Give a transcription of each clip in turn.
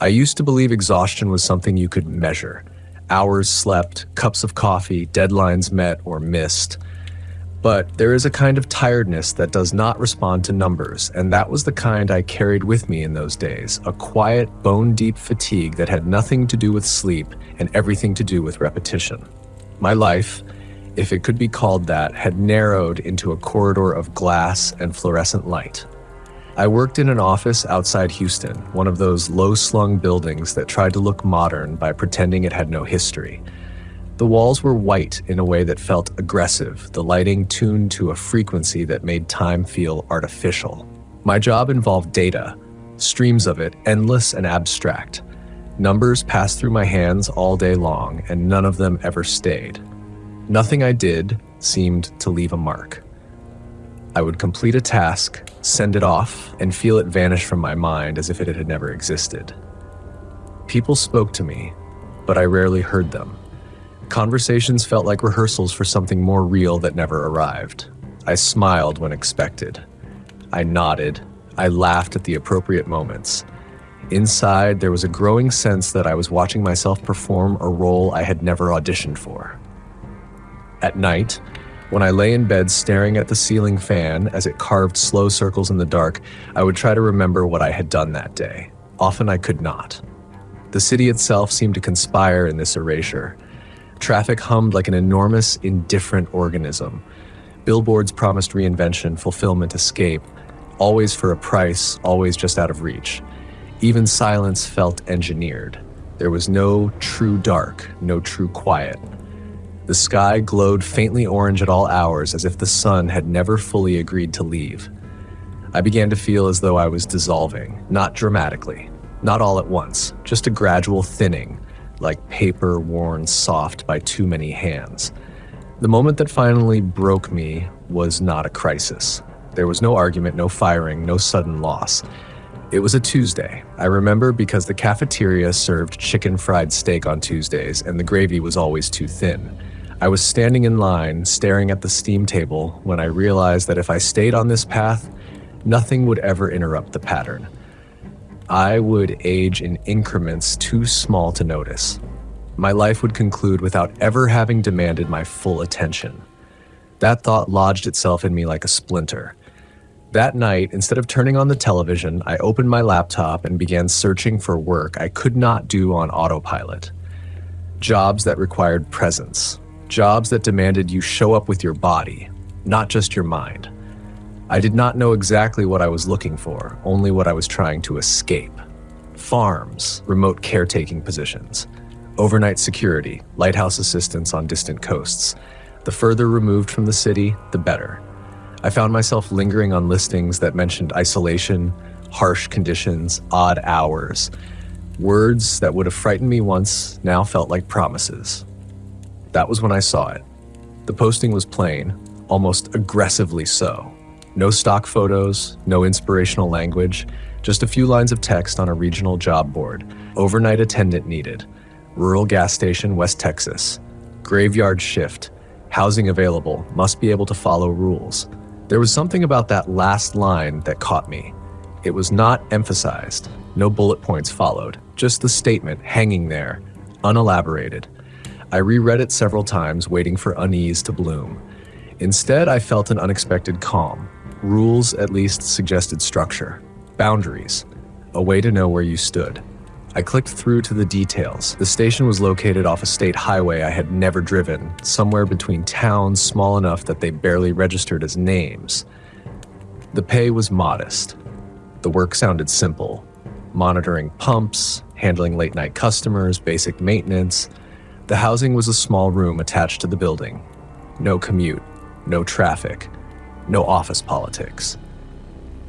I used to believe exhaustion was something you could measure. Hours slept, cups of coffee, deadlines met or missed. But there is a kind of tiredness that does not respond to numbers, and that was the kind I carried with me in those days, a quiet, bone-deep fatigue that had nothing to do with sleep and everything to do with repetition. My life, if it could be called that, had narrowed into a corridor of glass and fluorescent light. I worked in an office outside Houston, one of those low-slung buildings that tried to look modern by pretending it had no history. The walls were white in a way that felt aggressive, the lighting tuned to a frequency that made time feel artificial. My job involved data, streams of it, endless and abstract. Numbers passed through my hands all day long, and none of them ever stayed. Nothing I did seemed to leave a mark. I would complete a task, send it off, and feel it vanish from my mind as if it had never existed. People spoke to me, but I rarely heard them. Conversations felt like rehearsals for something more real that never arrived. I smiled when expected. I nodded. I laughed at the appropriate moments. Inside, there was a growing sense that I was watching myself perform a role I had never auditioned for. At night, when I lay in bed staring at the ceiling fan as it carved slow circles in the dark, I would try to remember what I had done that day. Often I could not. The city itself seemed to conspire in this erasure. Traffic hummed like an enormous, indifferent organism. Billboards promised reinvention, fulfillment, escape, always for a price, always just out of reach. Even silence felt engineered. There was no true dark, no true quiet. The sky glowed faintly orange at all hours, as if the sun had never fully agreed to leave. I began to feel as though I was dissolving, not dramatically, not all at once, just a gradual thinning, like paper worn soft by too many hands. The moment that finally broke me was not a crisis. There was no argument, no firing, no sudden loss. It was a Tuesday. I remember because the cafeteria served chicken fried steak on Tuesdays, and the gravy was always too thin. I was standing in line, staring at the steam table, when I realized that if I stayed on this path, nothing would ever interrupt the pattern. I would age in increments too small to notice. My life would conclude without ever having demanded my full attention. That thought lodged itself in me like a splinter. That night, instead of turning on the television, I opened my laptop and began searching for work I could not do on autopilot. Jobs that required presence. Jobs that demanded you show up with your body, not just your mind. I did not know exactly what I was looking for, only what I was trying to escape. Farms, remote caretaking positions, overnight security, lighthouse assistance on distant coasts. The further removed from the city, the better. I found myself lingering on listings that mentioned isolation, harsh conditions, odd hours. Words that would have frightened me once now felt like promises. That was when I saw it. The posting was plain, almost aggressively so. No stock photos, no inspirational language, just a few lines of text on a regional job board. Overnight attendant needed. Rural gas station, West Texas. Graveyard shift. Housing available. Must be able to follow rules. There was something about that last line that caught me. It was not emphasized. No bullet points followed. Just the statement hanging there, unelaborated. I reread it several times, waiting for unease to bloom. Instead, I felt an unexpected calm. Rules at least suggested structure, boundaries, a way to know where you stood. I clicked through to the details. The station was located off a state highway I had never driven, somewhere between towns small enough that they barely registered as names. The pay was modest. The work sounded simple. Monitoring pumps, handling late-night customers, basic maintenance. The housing was a small room attached to the building. No commute, no traffic. No office politics.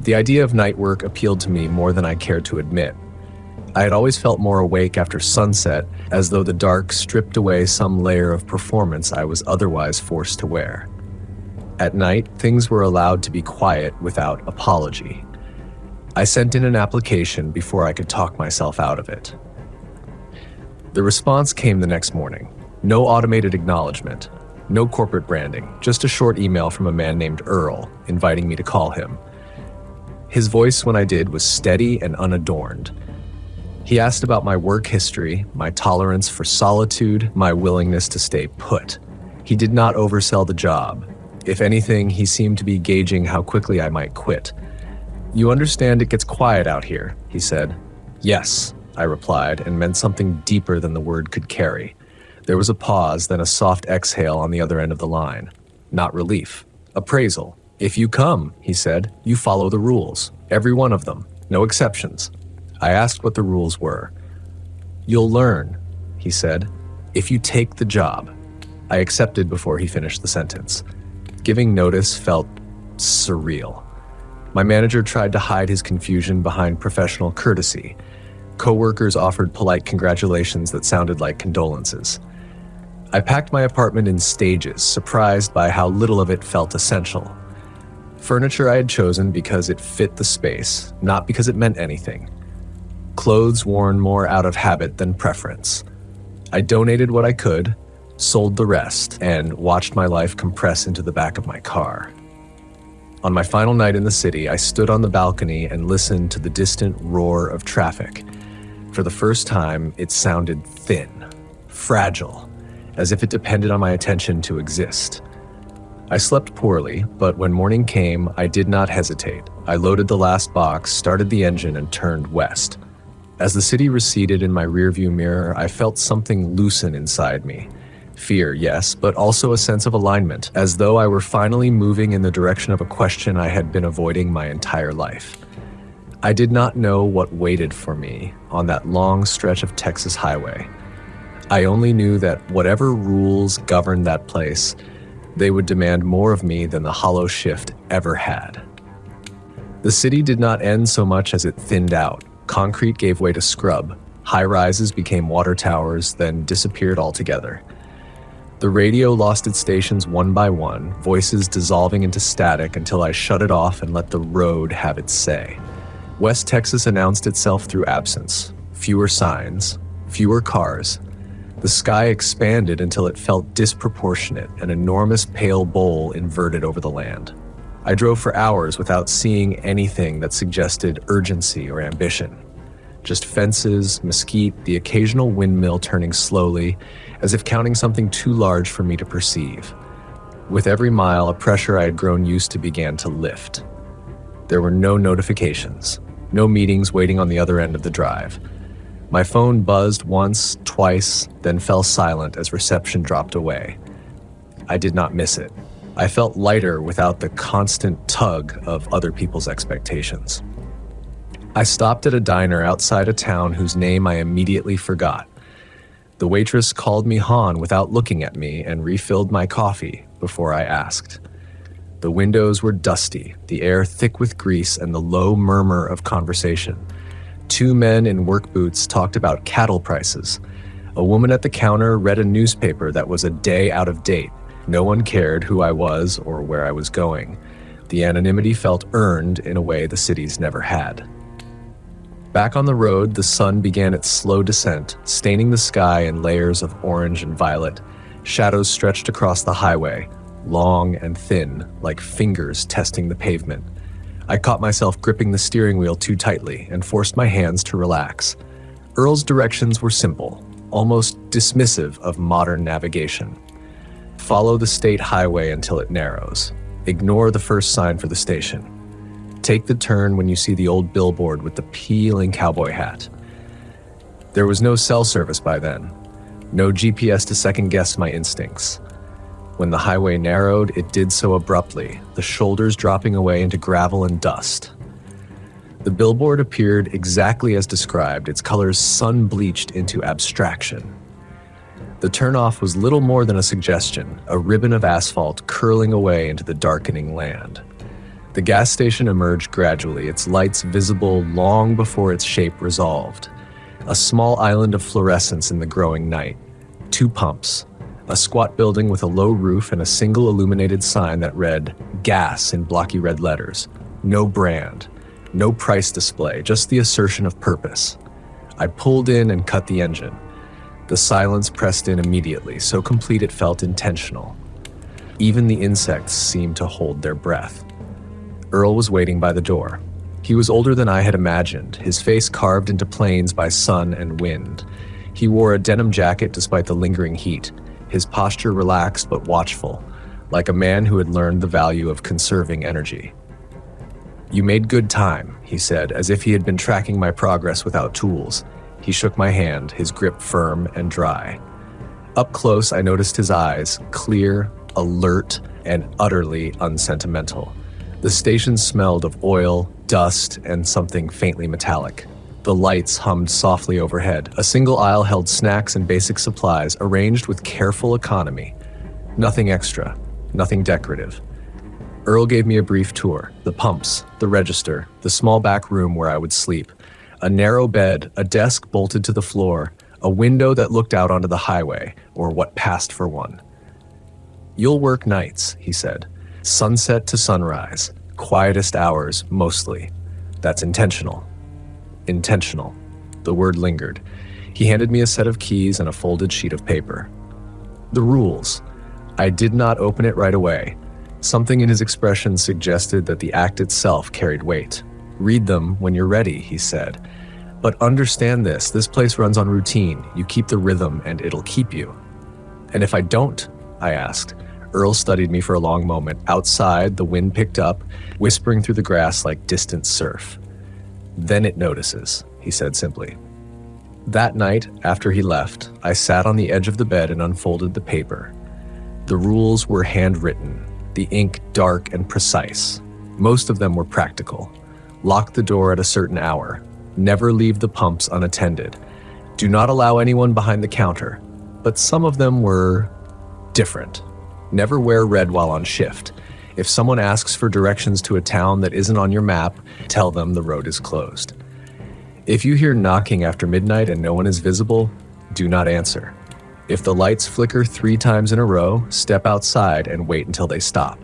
The idea of night work appealed to me more than I cared to admit. I had always felt more awake after sunset, as though the dark stripped away some layer of performance I was otherwise forced to wear. At night, things were allowed to be quiet without apology. I sent in an application before I could talk myself out of it. The response came the next morning. No automated acknowledgement. No corporate branding, just a short email from a man named Earl, inviting me to call him. His voice when I did was steady and unadorned. He asked about my work history, my tolerance for solitude, my willingness to stay put. He did not oversell the job. If anything, he seemed to be gauging how quickly I might quit. "You understand it gets quiet out here," he said. "Yes," I replied, and meant something deeper than the word could carry. There was a pause, then a soft exhale on the other end of the line. Not relief. Appraisal. "If you come," he said, "you follow the rules. Every one of them. No exceptions." I asked what the rules were. "You'll learn," he said, "if you take the job." I accepted before he finished the sentence. Giving notice felt surreal. My manager tried to hide his confusion behind professional courtesy. Coworkers offered polite congratulations that sounded like condolences. I packed my apartment in stages, surprised by how little of it felt essential. Furniture I had chosen because it fit the space, not because it meant anything. Clothes worn more out of habit than preference. I donated what I could, sold the rest, and watched my life compress into the back of my car. On my final night in the city, I stood on the balcony and listened to the distant roar of traffic. For the first time, it sounded thin, fragile, as if it depended on my attention to exist. I slept poorly, but when morning came, I did not hesitate. I loaded the last box, started the engine, and turned west. As the city receded in my rearview mirror, I felt something loosen inside me. Fear, yes, but also a sense of alignment, as though I were finally moving in the direction of a question I had been avoiding my entire life. I did not know what waited for me on that long stretch of Texas highway. I only knew that whatever rules governed that place, they would demand more of me than the hollow shift ever had. The city did not end so much as it thinned out. Concrete gave way to scrub. High-rises became water towers, then disappeared altogether. The radio lost its stations one by one, voices dissolving into static until I shut it off and let the road have its say. West Texas announced itself through absence. Fewer signs, fewer cars. The sky expanded until it felt disproportionate, an enormous pale bowl inverted over the land. I drove for hours without seeing anything that suggested urgency or ambition. Just fences, mesquite, the occasional windmill turning slowly, as if counting something too large for me to perceive. With every mile, a pressure I had grown used to began to lift. There were no notifications, no meetings waiting on the other end of the drive. My phone buzzed once, twice, then fell silent as reception dropped away. I did not miss it. I felt lighter without the constant tug of other people's expectations. I stopped at a diner outside a town whose name I immediately forgot. The waitress called me Han without looking at me and refilled my coffee before I asked. The windows were dusty, the air thick with grease and the low murmur of conversation. Two men in work boots talked about cattle prices. A woman at the counter read a newspaper that was a day out of date. No one cared who I was or where I was going. The anonymity felt earned in a way the cities never had. Back on the road, the sun began its slow descent, staining the sky in layers of orange and violet. Shadows stretched across the highway, long and thin, like fingers testing the pavement. I caught myself gripping the steering wheel too tightly and forced my hands to relax. Earl's directions were simple, almost dismissive of modern navigation. Follow the state highway until it narrows. Ignore the first sign for the station. Take the turn when you see the old billboard with the peeling cowboy hat. There was no cell service by then, no GPS to second-guess my instincts. When the highway narrowed, it did so abruptly, the shoulders dropping away into gravel and dust. The billboard appeared exactly as described, its colors sun-bleached into abstraction. The turnoff was little more than a suggestion, a ribbon of asphalt curling away into the darkening land. The gas station emerged gradually, its lights visible long before its shape resolved. A small island of fluorescence in the growing night. 2 pumps. A squat building with a low roof and a single illuminated sign that read, "Gas" in blocky red letters. No brand. No price display, just the assertion of purpose. I pulled in and cut the engine. The silence pressed in immediately, so complete it felt intentional. Even the insects seemed to hold their breath. Earl was waiting by the door. He was older than I had imagined, his face carved into planes by sun and wind. He wore a denim jacket despite the lingering heat, his posture relaxed but watchful, like a man who had learned the value of conserving energy. "You made good time," he said, as if he had been tracking my progress without tools. He shook my hand, his grip firm and dry. Up close, I noticed his eyes, clear, alert, and utterly unsentimental. The station smelled of oil, dust, and something faintly metallic. The lights hummed softly overhead. A single aisle held snacks and basic supplies, arranged with careful economy. Nothing extra, nothing decorative. Earl gave me a brief tour. The pumps, the register, the small back room where I would sleep. A narrow bed, a desk bolted to the floor, a window that looked out onto the highway, or what passed for one. "You'll work nights," he said. "Sunset to sunrise. Quietest hours, mostly. That's intentional." Intentional. The word lingered. He handed me a set of keys and a folded sheet of paper. "The rules." I did not open it right away. Something in his expression suggested that the act itself carried weight. "Read them when you're ready," he said. "But understand this place runs on routine. You keep the rhythm and it'll keep you." "And if I don't?" I asked. Earl studied me for a long moment. Outside, the wind picked up, whispering through the grass like distant surf. "Then it notices," he said simply. That night, after he left, I sat on the edge of the bed and unfolded the paper. The rules were handwritten, the ink dark and precise. Most of them were practical. Lock the door at a certain hour. Never leave the pumps unattended. Do not allow anyone behind the counter. But some of them were different. Never wear red while on shift. If someone asks for directions to a town that isn't on your map, tell them the road is closed. If you hear knocking after midnight and no one is visible, do not answer. If the lights flicker 3 times in a row, step outside and wait until they stop.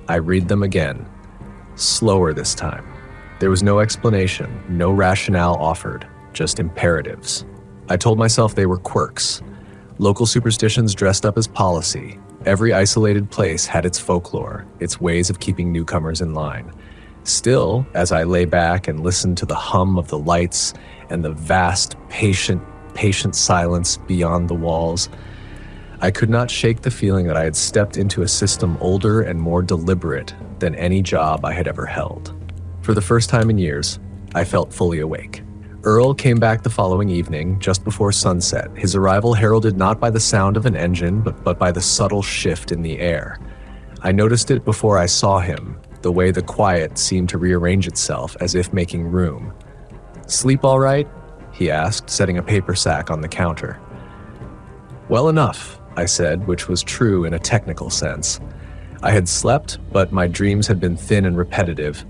I read them again. Slower this time. There was no explanation, no rationale offered, just imperatives. I told myself they were quirks. Local superstitions dressed up as policy. Every isolated place had its folklore, its ways of keeping newcomers in line. Still, as I lay back and listened to the hum of the lights and the vast, patient silence beyond the walls, I could not shake the feeling that I had stepped into a system older and more deliberate than any job I had ever held. For the first time in years, I felt fully awake. Earl came back the following evening, just before sunset, his arrival heralded not by the sound of an engine, but by the subtle shift in the air. I noticed it before I saw him, the way the quiet seemed to rearrange itself as if making room. "Sleep all right?" he asked, setting a paper sack on the counter. "Well enough," I said, which was true in a technical sense. I had slept, but my dreams had been thin and repetitive.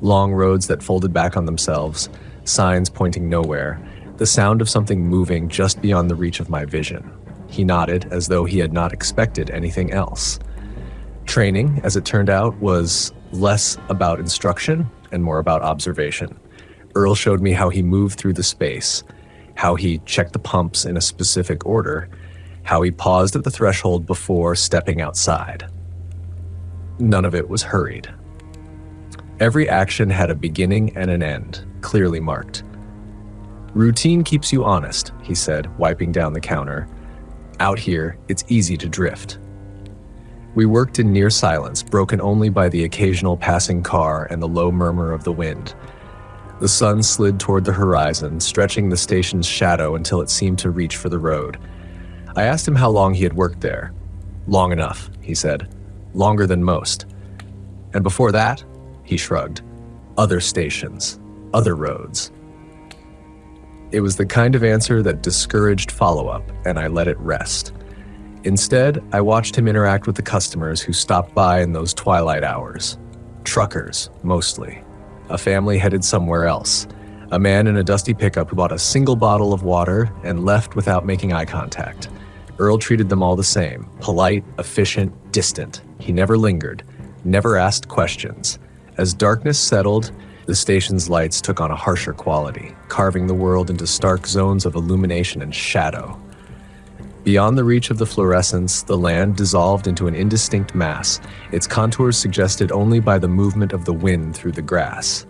Long roads that folded back on themselves, signs pointing nowhere, the sound of something moving just beyond the reach of my vision. He nodded as though he had not expected anything else. Training, as it turned out, was less about instruction and more about observation. Earl showed me how he moved through the space, how he checked the pumps in a specific order, how he paused at the threshold before stepping outside. None of it was hurried. Every action had a beginning and an end, clearly marked. "Routine keeps you honest," he said, wiping down the counter. "Out here, it's easy to drift." We worked in near silence, broken only by the occasional passing car and the low murmur of the wind. The sun slid toward the horizon, stretching the station's shadow until it seemed to reach for the road. I asked him how long he had worked there. "Long enough," he said. "Longer than most." "And before that?" He shrugged. "Other stations. Other roads." It was the kind of answer that discouraged follow-up, and I let it rest. Instead, I watched him interact with the customers who stopped by in those twilight hours. Truckers, mostly. A family headed somewhere else. A man in a dusty pickup who bought a single bottle of water and left without making eye contact. Earl treated them all the same, polite, efficient, distant. He never lingered, never asked questions. As darkness settled, the station's lights took on a harsher quality, carving the world into stark zones of illumination and shadow. Beyond the reach of the fluorescence, the land dissolved into an indistinct mass, its contours suggested only by the movement of the wind through the grass.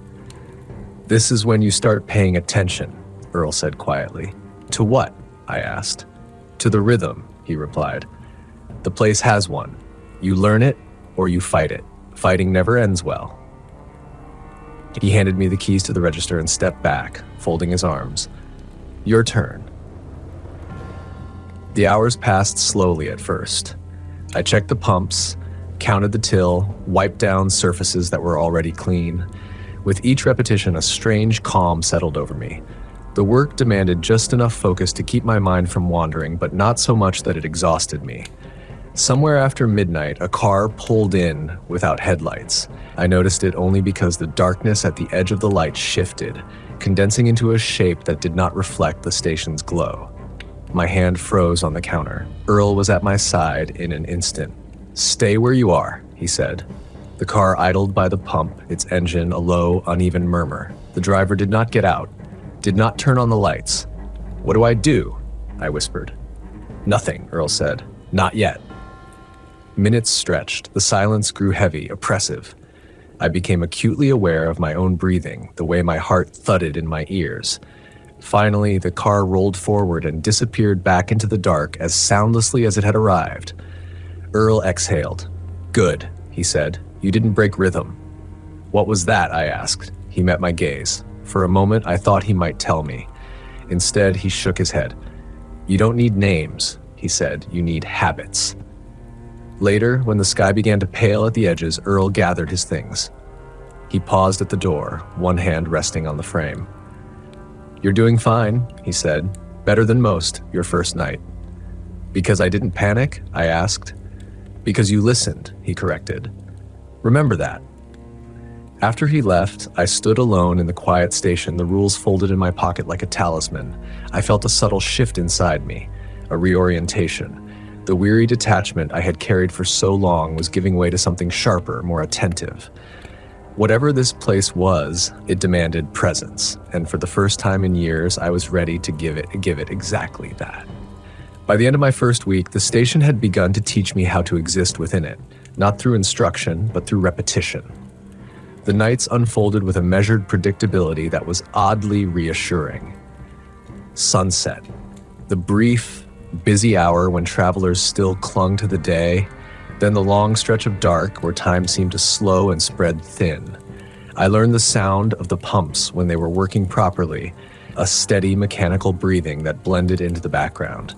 This is when you start paying attention, Earl said quietly. To what? I asked. To the rhythm, he replied. The place has one. You learn it or you fight it. Fighting never ends well. He handed me the keys to the register and stepped back, folding his arms. Your turn. The hours passed slowly at first. I checked the pumps, counted the till, wiped down surfaces that were already clean. With each repetition, a strange calm settled over me. The work demanded just enough focus to keep my mind from wandering, but not so much that it exhausted me. Somewhere after midnight, a car pulled in without headlights. I noticed it only because the darkness at the edge of the light shifted, condensing into a shape that did not reflect the station's glow. My hand froze on the counter. Earl was at my side in an instant. Stay where you are, he said. The car idled by the pump, its engine a low, uneven murmur. The driver did not get out, did not turn on the lights. What do I do? I whispered. Nothing, Earl said. Not yet. Minutes stretched. The silence grew heavy, oppressive. I became acutely aware of my own breathing, the way my heart thudded in my ears. Finally, the car rolled forward and disappeared back into the dark as soundlessly as it had arrived. Earl exhaled. Good, he said. You didn't break rhythm. What was that? I asked. He met my gaze. For a moment, I thought he might tell me. Instead, he shook his head. You don't need names, he said. You need habits. Later, when the sky began to pale at the edges, Earl gathered his things. He paused at the door, one hand resting on the frame. You're doing fine, he said. Better than most, your first night. Because I didn't panic? I asked. Because you listened, he corrected. Remember that. After he left, I stood alone in the quiet station, the rules folded in my pocket like a talisman. I felt a subtle shift inside me, a reorientation. The weary detachment I had carried for so long was giving way to something sharper, more attentive. Whatever this place was, it demanded presence, and for the first time in years, I was ready to give it exactly that. By the end of my first week, the station had begun to teach me how to exist within it, not through instruction, but through repetition. The nights unfolded with a measured predictability that was oddly reassuring. Sunset, the brief, busy hour when travelers still clung to the day, then the long stretch of dark where time seemed to slow and spread thin. I learned the sound of the pumps when they were working properly, a steady mechanical breathing that blended into the background.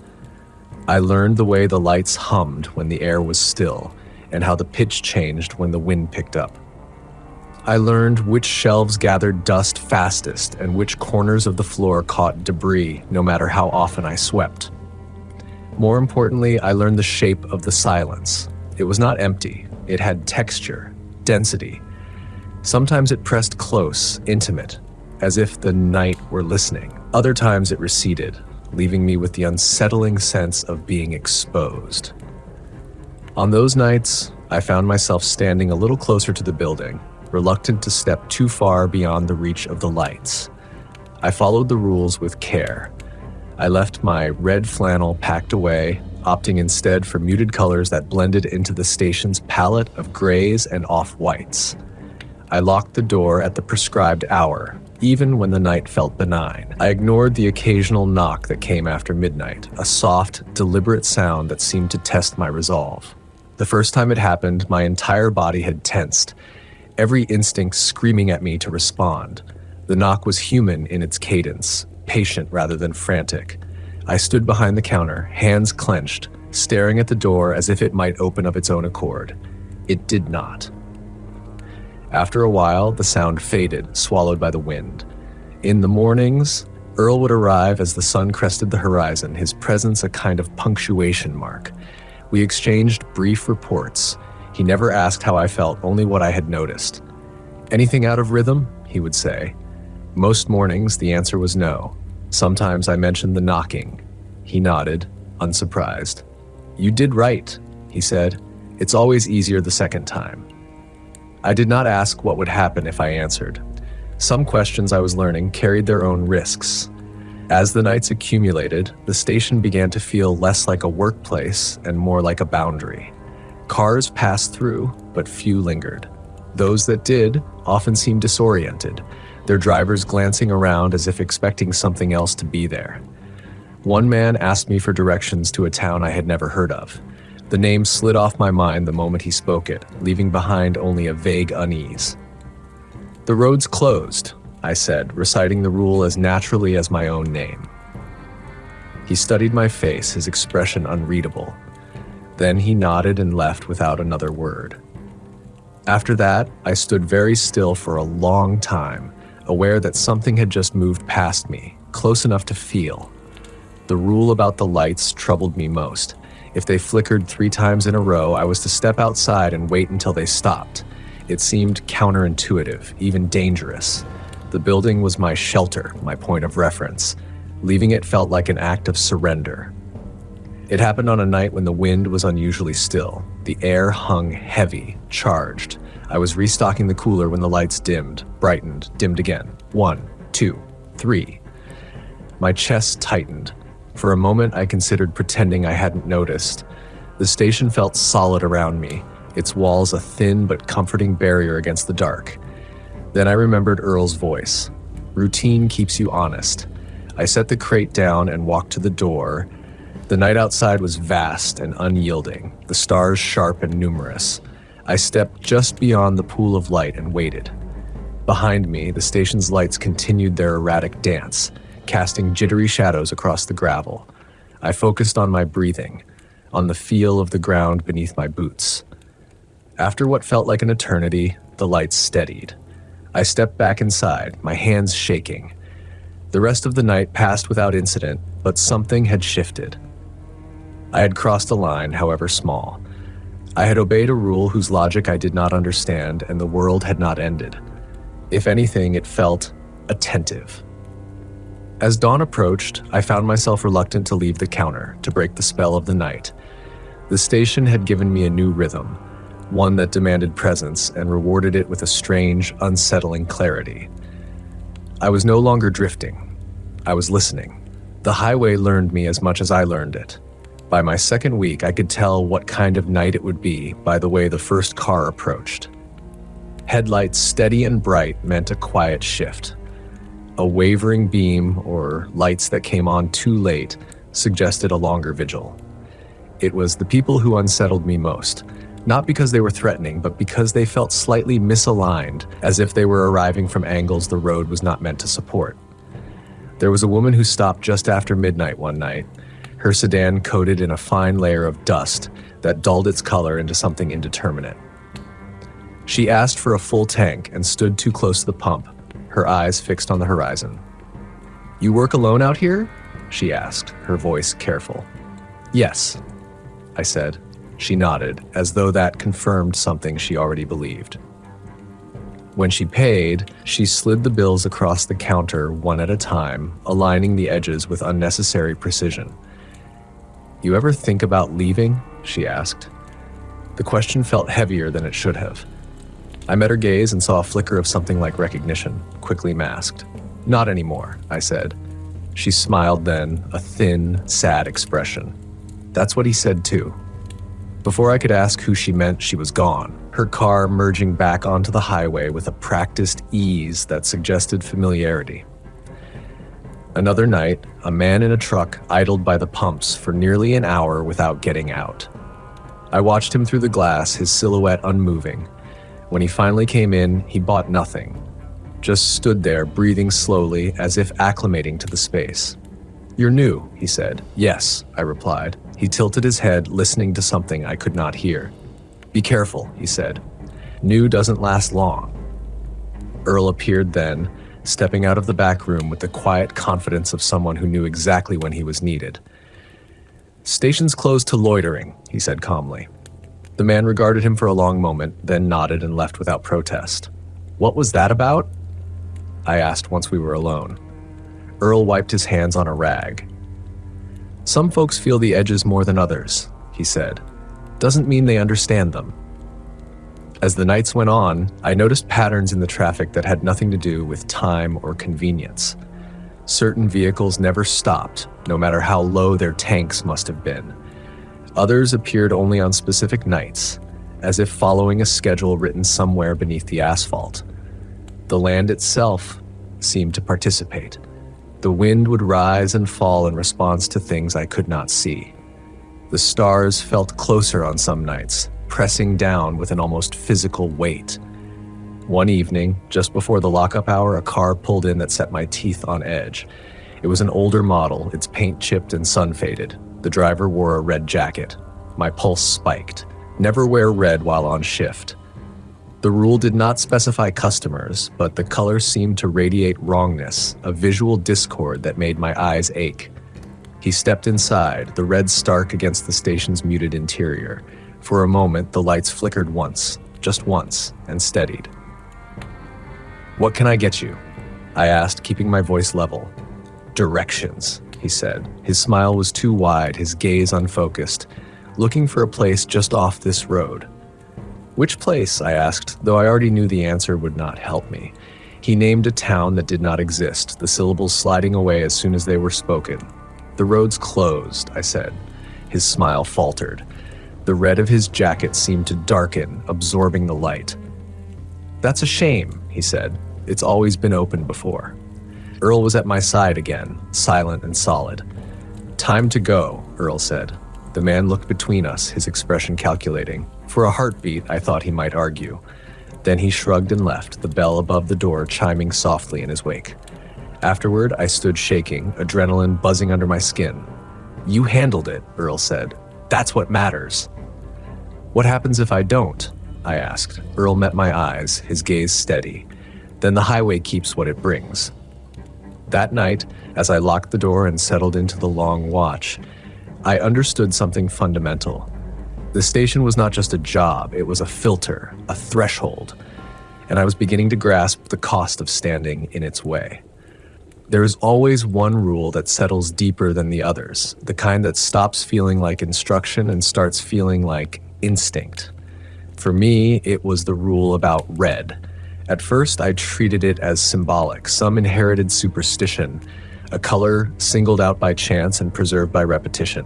I learned the way the lights hummed when the air was still, and how the pitch changed when the wind picked up. I learned which shelves gathered dust fastest and which corners of the floor caught debris, no matter how often I swept. More importantly, I learned the shape of the silence. It was not empty. It had texture, density. Sometimes it pressed close, intimate, as if the night were listening. Other times it receded, leaving me with the unsettling sense of being exposed. On those nights, I found myself standing a little closer to the building, reluctant to step too far beyond the reach of the lights. I followed the rules with care. I left my red flannel packed away, opting instead for muted colors that blended into the station's palette of grays and off-whites. I locked the door at the prescribed hour, even when the night felt benign. I ignored the occasional knock that came after midnight, a soft, deliberate sound that seemed to test my resolve. The first time it happened, my entire body had tensed, every instinct screaming at me to respond. The knock was human in its cadence, patient rather than frantic. I stood behind the counter, hands clenched, staring at the door as if it might open of its own accord. It did not. After a while, the sound faded, swallowed by the wind. In the mornings, Earl would arrive as the sun crested the horizon, his presence a kind of punctuation mark. We exchanged brief reports. He never asked how I felt, only what I had noticed. Anything out of rhythm? He would say. Most mornings, the answer was no. Sometimes I mentioned the knocking. He nodded, unsurprised. You did right, he said. It's always easier the second time. I did not ask what would happen if I answered. Some questions I was learning carried their own risks. As the nights accumulated, the station began to feel less like a workplace and more like a boundary. Cars passed through, but few lingered. Those that did often seemed disoriented, their drivers glancing around as if expecting something else to be there. One man asked me for directions to a town I had never heard of. The name slid off my mind the moment he spoke it, leaving behind only a vague unease. "The road's closed," I said, reciting the rule as naturally as my own name. He studied my face, his expression unreadable. Then he nodded and left without another word. After that, I stood very still for a long time, aware that something had just moved past me, close enough to feel. The rule about the lights troubled me most. If they flickered 3 times in a row, I was to step outside and wait until they stopped. It seemed counterintuitive, even dangerous. The building was my shelter, my point of reference. Leaving it felt like an act of surrender. It happened on a night when the wind was unusually still. The air hung heavy, charged. I was restocking the cooler when the lights dimmed, brightened, dimmed again. 1, 2, 3. My chest tightened. For a moment, I considered pretending I hadn't noticed. The station felt solid around me, its walls a thin but comforting barrier against the dark. Then I remembered Earl's voice. Routine keeps you honest. I set the crate down and walked to the door. The night outside was vast and unyielding, the stars sharp and numerous. I stepped just beyond the pool of light and waited. Behind me, the station's lights continued their erratic dance, casting jittery shadows across the gravel. I focused on my breathing, on the feel of the ground beneath my boots. After what felt like an eternity, the lights steadied. I stepped back inside, my hands shaking. The rest of the night passed without incident, but something had shifted. I had crossed a line, however small. I had obeyed a rule whose logic I did not understand, and the world had not ended. If anything, it felt attentive. As dawn approached, I found myself reluctant to leave the counter, to break the spell of the night. The station had given me a new rhythm, one that demanded presence and rewarded it with a strange, unsettling clarity. I was no longer drifting. I was listening. The highway learned me as much as I learned it. By my second week, I could tell what kind of night it would be by the way the first car approached. Headlights steady and bright meant a quiet shift. A wavering beam, or lights that came on too late, suggested a longer vigil. It was the people who unsettled me most, not because they were threatening, but because they felt slightly misaligned, as if they were arriving from angles the road was not meant to support. There was a woman who stopped just after midnight one night, her sedan coated in a fine layer of dust that dulled its color into something indeterminate. She asked for a full tank and stood too close to the pump, her eyes fixed on the horizon. "You work alone out here?" she asked, her voice careful. "Yes," I said. She nodded, as though that confirmed something she already believed. When she paid, she slid the bills across the counter one at a time, aligning the edges with unnecessary precision. "You ever think about leaving?" she asked. The question felt heavier than it should have. I met her gaze and saw a flicker of something like recognition, quickly masked. "Not anymore," I said. She smiled then, a thin, sad expression. That's what he said too. Before I could ask who she meant, she was gone, her car merging back onto the highway with a practiced ease that suggested familiarity. Another night, a man in a truck idled by the pumps for nearly an hour without getting out. I watched him through the glass, his silhouette unmoving. When he finally came in, he bought nothing, just stood there breathing slowly as if acclimating to the space. "You're new," he said. "Yes," I replied. He tilted his head, listening to something I could not hear. "Be careful," he said. "New doesn't last long." Earl appeared then, stepping out of the back room with the quiet confidence of someone who knew exactly when he was needed. "Station's closed to loitering," he said calmly. The man regarded him for a long moment, then nodded and left without protest. "What was that about?" I asked once we were alone. Earl wiped his hands on a rag. "Some folks feel the edges more than others," he said. "Doesn't mean they understand them." As the nights went on, I noticed patterns in the traffic that had nothing to do with time or convenience. Certain vehicles never stopped, no matter how low their tanks must have been. Others appeared only on specific nights, as if following a schedule written somewhere beneath the asphalt. The land itself seemed to participate. The wind would rise and fall in response to things I could not see. The stars felt closer on some nights, pressing down with an almost physical weight. One evening, just before the lockup hour, a car pulled in that set my teeth on edge. It was an older model, its paint chipped and sun-faded. The driver wore a red jacket. My pulse spiked. Never wear red while on shift. The rule did not specify customers, but the color seemed to radiate wrongness, a visual discord that made my eyes ache. He stepped inside, the red stark against the station's muted interior. For a moment, the lights flickered once, just once, and steadied. "What can I get you?" I asked, keeping my voice level. "Directions," he said. His smile was too wide, his gaze unfocused. "Looking for a place just off this road." "Which place?" I asked, though I already knew the answer would not help me. He named a town that did not exist, the syllables sliding away as soon as they were spoken. "The road's closed," I said. His smile faltered. The red of his jacket seemed to darken, absorbing the light. "That's a shame," he said. "It's always been open before." Earl was at my side again, silent and solid. "Time to go," Earl said. The man looked between us, his expression calculating. For a heartbeat, I thought he might argue. Then he shrugged and left, the bell above the door chiming softly in his wake. Afterward, I stood shaking, adrenaline buzzing under my skin. "You handled it," Earl said. "That's what matters." "What happens if I don't?" I asked. Earl met my eyes, his gaze steady. "Then the highway keeps what it brings." That night, as I locked the door and settled into the long watch, I understood something fundamental. The station was not just a job, it was a filter, a threshold, and I was beginning to grasp the cost of standing in its way. There is always one rule that settles deeper than the others, the kind that stops feeling like instruction and starts feeling like instinct. For me, it was the rule about red. At first, I treated it as symbolic, some inherited superstition, a color singled out by chance and preserved by repetition.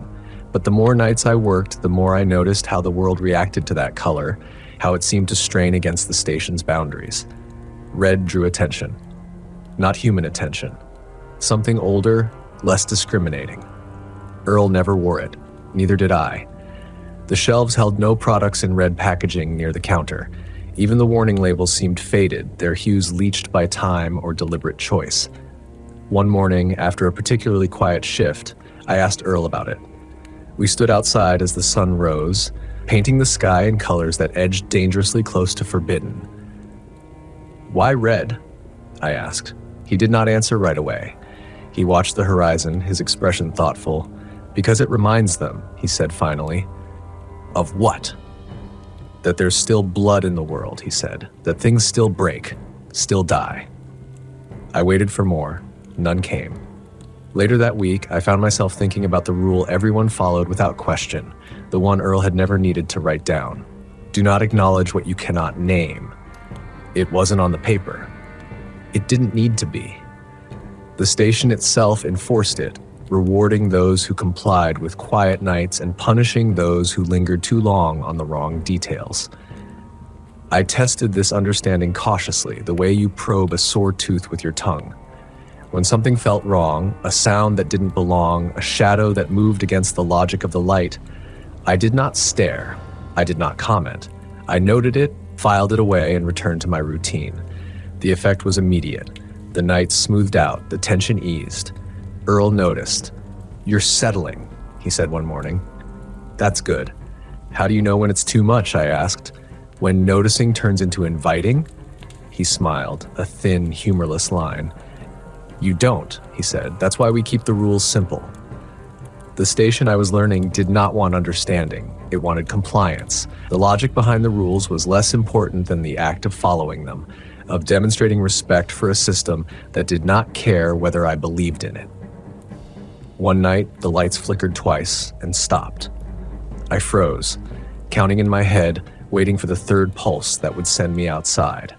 But the more nights I worked, the more I noticed how the world reacted to that color, how it seemed to strain against the station's boundaries. Red drew attention. Not human attention. Something older, less discriminating. Earl never wore it. Neither did I. The shelves held no products in red packaging near the counter. Even the warning labels seemed faded, their hues leached by time or deliberate choice. One morning, after a particularly quiet shift, I asked Earl about it. We stood outside as the sun rose, painting the sky in colors that edged dangerously close to forbidden. "Why red?" I asked. He did not answer right away. He watched the horizon, his expression thoughtful. "Because it reminds them," he said finally. "Of what?" "That there's still blood in the world," he said. "That things still break, still die." I waited for more. None came. Later that week, I found myself thinking about the rule everyone followed without question, the one Earl had never needed to write down. Do not acknowledge what you cannot name. It wasn't on the paper. It didn't need to be. The station itself enforced it, rewarding those who complied with quiet nights and punishing those who lingered too long on the wrong details. I tested this understanding cautiously, the way you probe a sore tooth with your tongue. When something felt wrong, a sound that didn't belong, a shadow that moved against the logic of the light, I did not stare. I did not comment. I noted it, filed it away, and returned to my routine. The effect was immediate. The night smoothed out, the tension eased. Earl noticed. "You're settling," he said one morning. "That's good." "How do you know when it's too much?" I asked. "When noticing turns into inviting?" He smiled, a thin, humorless line. "You don't," he said. "That's why we keep the rules simple." The station I was learning did not want understanding. It wanted compliance. The logic behind the rules was less important than the act of following them, of demonstrating respect for a system that did not care whether I believed in it. One night, the lights flickered twice and stopped. I froze, counting in my head, waiting for the third pulse that would send me outside.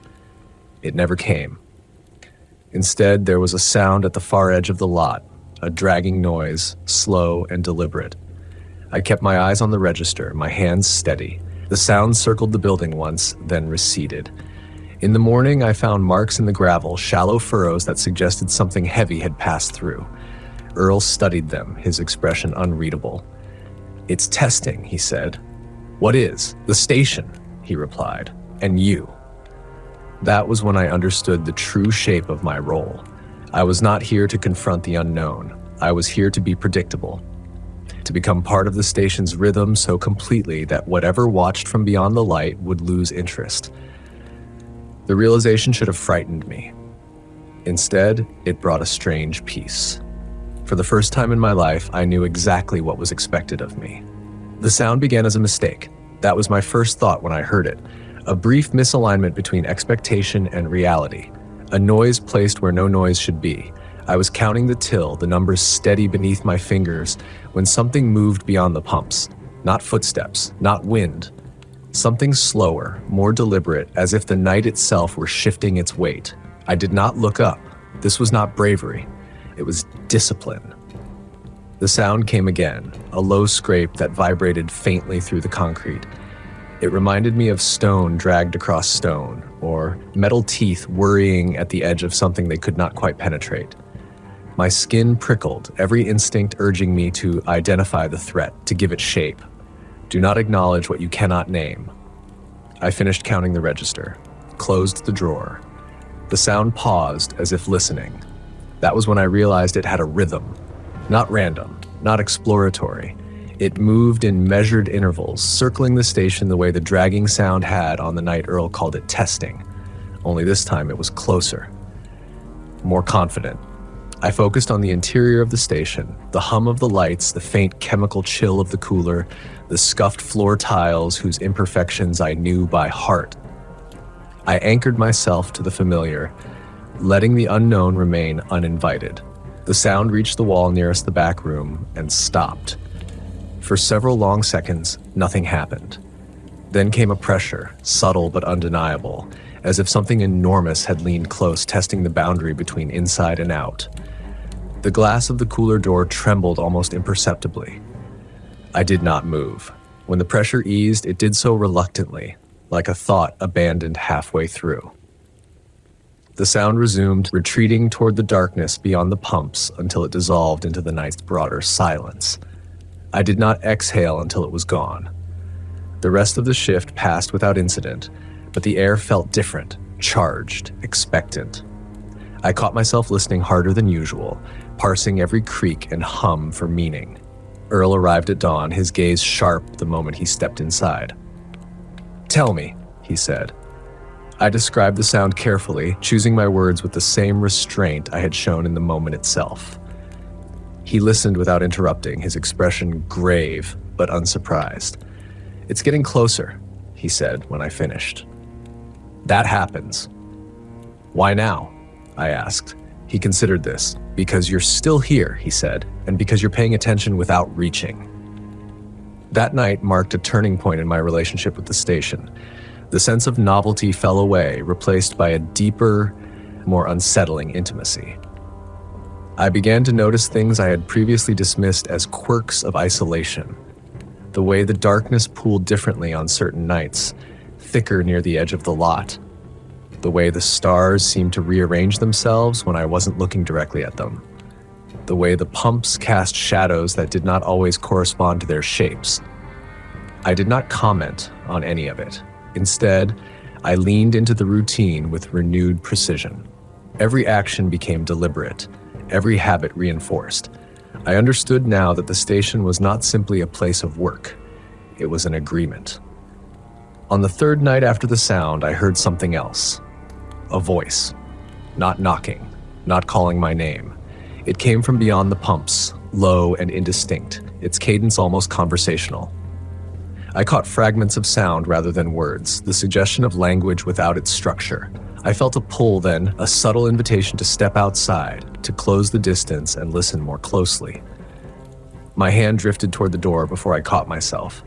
It never came. Instead, there was a sound at the far edge of the lot, a dragging noise, slow and deliberate. I kept my eyes on the register, my hands steady. The sound circled the building once, then receded. In the morning, I found marks in the gravel, shallow furrows that suggested something heavy had passed through. Earl studied them, his expression unreadable. "It's testing," he said. "What is?" "The station," he replied. "And you." That was when I understood the true shape of my role. I was not here to confront the unknown. I was here to be predictable, to become part of the station's rhythm so completely that whatever watched from beyond the light would lose interest. The realization should have frightened me. Instead, it brought a strange peace. For the first time in my life, I knew exactly what was expected of me. The sound began as a mistake. That was my first thought when I heard it. A brief misalignment between expectation and reality. A noise placed where no noise should be. I was counting the till, the numbers steady beneath my fingers, when something moved beyond the pumps. Not footsteps, not wind. Something slower, more deliberate, as if the night itself were shifting its weight. I did not look up. This was not bravery. It was discipline. The sound came again, a low scrape that vibrated faintly through the concrete. It reminded me of stone dragged across stone, or metal teeth worrying at the edge of something they could not quite penetrate. My skin prickled, every instinct urging me to identify the threat, to give it shape. Do not acknowledge what you cannot name. I finished counting the register, closed the drawer. The sound paused as if listening. That was when I realized it had a rhythm. Not random, not exploratory. It moved in measured intervals, circling the station the way the dragging sound had on the night Earl called it testing. Only this time it was closer. More confident. I focused on the interior of the station, the hum of the lights, the faint chemical chill of the cooler, the scuffed floor tiles whose imperfections I knew by heart. I anchored myself to the familiar, letting the unknown remain uninvited. The sound reached the wall nearest the back room and stopped. For several long seconds, nothing happened. Then came a pressure, subtle but undeniable, as if something enormous had leaned close, testing the boundary between inside and out. The glass of the cooler door trembled almost imperceptibly. I did not move. When the pressure eased, it did so reluctantly, like a thought abandoned halfway through. The sound resumed, retreating toward the darkness beyond the pumps until it dissolved into the night's broader silence. I did not exhale until it was gone. The rest of the shift passed without incident, but the air felt different, charged, expectant. I caught myself listening harder than usual, parsing every creak and hum for meaning. Earl arrived at dawn, his gaze sharp the moment he stepped inside. "Tell me," he said. I described the sound carefully, choosing my words with the same restraint I had shown in the moment itself. He listened without interrupting, his expression grave but unsurprised. "It's getting closer," he said when I finished. "That happens." "Why now?" I asked. He considered this. "Because you're still here," he said, "and because you're paying attention without reaching." That night marked a turning point in my relationship with the station. The sense of novelty fell away, replaced by a deeper, more unsettling intimacy. I began to notice things I had previously dismissed as quirks of isolation. The way the darkness pooled differently on certain nights, thicker near the edge of the lot. The way the stars seemed to rearrange themselves when I wasn't looking directly at them. The way the pumps cast shadows that did not always correspond to their shapes. I did not comment on any of it. Instead, I leaned into the routine with renewed precision. Every action became deliberate, every habit reinforced. I understood now that the station was not simply a place of work. It was an agreement. On the third night after the sound, I heard something else. A voice. Not knocking, not calling my name. It came from beyond the pumps, low and indistinct, its cadence almost conversational. I caught fragments of sound rather than words, the suggestion of language without its structure. I felt a pull then, a subtle invitation to step outside, to close the distance and listen more closely. My hand drifted toward the door before I caught myself.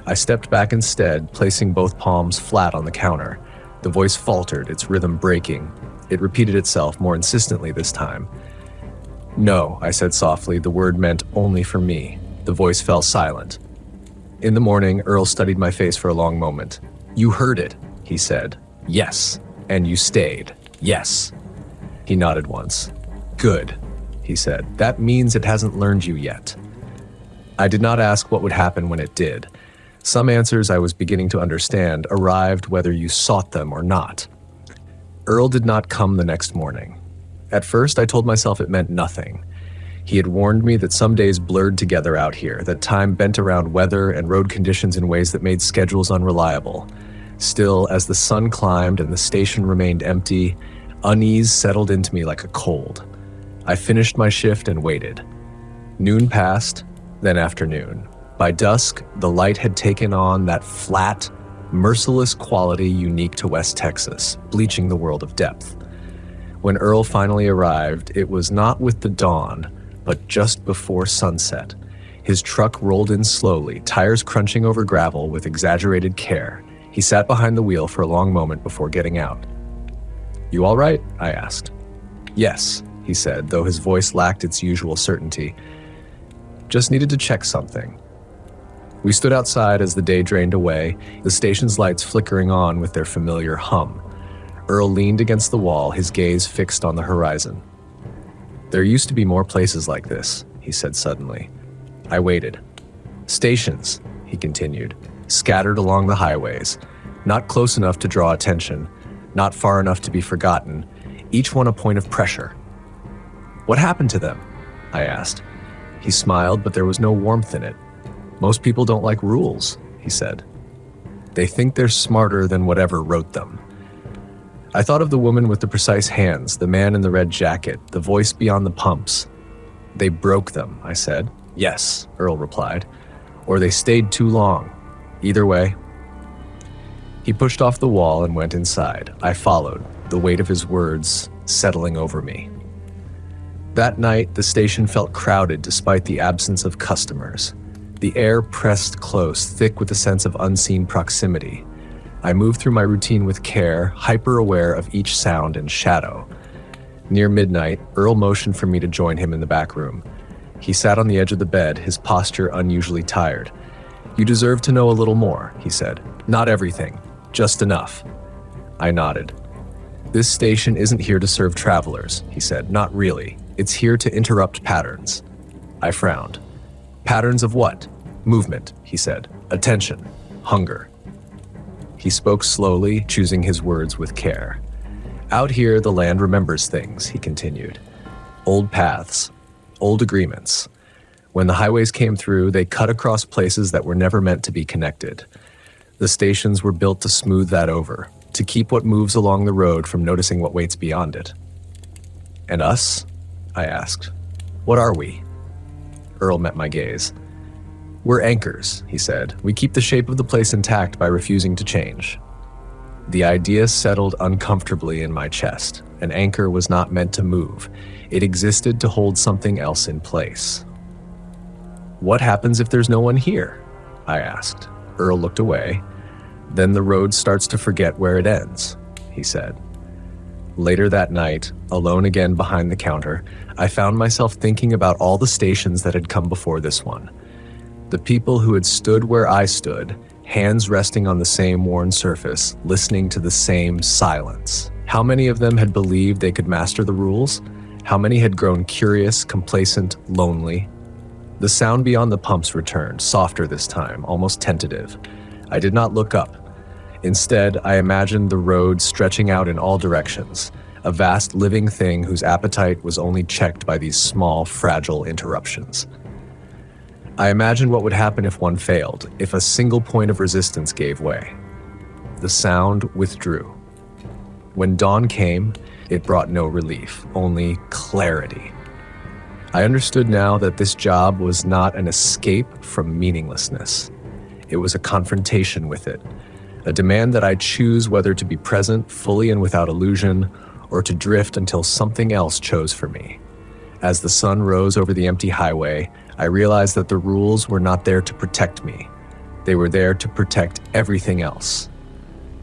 I stepped back instead, placing both palms flat on the counter. The voice faltered, its rhythm breaking. It repeated itself more insistently this time. "No," I said softly, the word meant only for me. The voice fell silent. In the morning, Earl studied my face for a long moment. "You heard it," he said. "Yes." And you stayed? Yes. He nodded once. Good, he said. That means it hasn't learned you yet. I did not ask what would happen when it did. Some answers I was beginning to understand arrived whether you sought them or not. Earl did not come the next morning. At first, I told myself it meant nothing. He had warned me that some days blurred together out here, that time bent around weather and road conditions in ways that made schedules unreliable. Still, as the sun climbed and the station remained empty, unease settled into me like a cold. I finished my shift and waited. Noon passed, then afternoon. By dusk, the light had taken on that flat, merciless quality unique to West Texas, bleaching the world of depth. When Earl finally arrived, it was not with the dawn, but just before sunset. His truck rolled in slowly, tires crunching over gravel with exaggerated care. He sat behind the wheel for a long moment before getting out. "You all right?" I asked. "Yes," he said, though his voice lacked its usual certainty. "Just needed to check something." We stood outside as the day drained away, the station's lights flickering on with their familiar hum. Earl leaned against the wall, his gaze fixed on the horizon. "There used to be more places like this," he said suddenly. I waited. "Stations," he continued, "scattered along the highways, not close enough to draw attention, not far enough to be forgotten, each one a point of pressure." "What happened to them?" I asked. He smiled, but there was no warmth in it. "Most people don't like rules," he said. "They think they're smarter than whatever wrote them." I thought of the woman with the precise hands, the man in the red jacket, the voice beyond the pumps. "They broke them," I said. "Yes," Earl replied. "Or they stayed too long. Either way." He pushed off the wall and went inside. I followed, the weight of his words settling over me. That night, the station felt crowded despite the absence of customers. The air pressed close, thick with a sense of unseen proximity. I moved through my routine with care, hyper-aware of each sound and shadow. Near midnight, Earl motioned for me to join him in the back room. He sat on the edge of the bed, his posture unusually tired. "You deserve to know a little more," he said. "Not everything, just enough." I nodded. "This station isn't here to serve travelers," he said. "Not really. It's here to interrupt patterns." I frowned. "Patterns of what?" "Movement," he said. "Attention. Hunger." He spoke slowly, choosing his words with care. "Out here, the land remembers things," he continued. "Old paths, old agreements. When the highways came through, they cut across places that were never meant to be connected. The stations were built to smooth that over, to keep what moves along the road from noticing what waits beyond it." "And us?" I asked. "What are we?" Earl met my gaze. "We're anchors," he said. "We keep the shape of the place intact by refusing to change." The idea settled uncomfortably in my chest. An anchor was not meant to move. It existed to hold something else in place. "What happens if there's no one here?" I asked. Earl looked away. "Then the road starts to forget where it ends," he said. Later that night, alone again behind the counter, I found myself thinking about all the stations that had come before this one. The people who had stood where I stood, hands resting on the same worn surface, listening to the same silence. How many of them had believed they could master the rules? How many had grown curious, complacent, lonely? The sound beyond the pumps returned, softer this time, almost tentative. I did not look up. Instead, I imagined the road stretching out in all directions, a vast living thing whose appetite was only checked by these small, fragile interruptions. I imagined what would happen if one failed, if a single point of resistance gave way. The sound withdrew. When dawn came, it brought no relief, only clarity. I understood now that this job was not an escape from meaninglessness. It was a confrontation with it, a demand that I choose whether to be present fully and without illusion, or to drift until something else chose for me. As the sun rose over the empty highway, I realized that the rules were not there to protect me. They were there to protect everything else.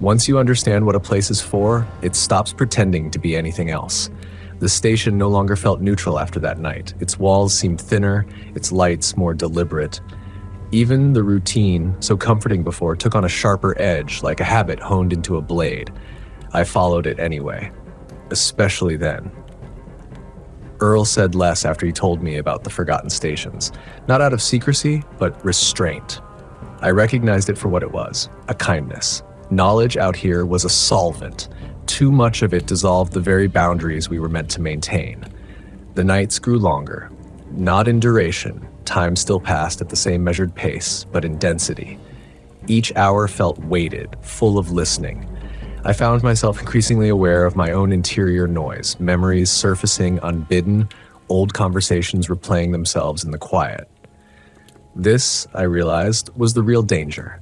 Once you understand what a place is for, it stops pretending to be anything else. The station no longer felt neutral after that night. Its walls seemed thinner, its lights more deliberate. Even the routine, so comforting before, took on a sharper edge, like a habit honed into a blade. I followed it anyway, especially then. Earl said less after he told me about the forgotten stations, not out of secrecy, but restraint. I recognized it for what it was, a kindness. Knowledge out here was a solvent. Too much of it dissolved the very boundaries we were meant to maintain. The nights grew longer, not in duration. Time still passed at the same measured pace, but in density. Each hour felt weighted, full of listening. I found myself increasingly aware of my own interior noise, memories surfacing unbidden, old conversations replaying themselves in the quiet. This, I realized, was the real danger.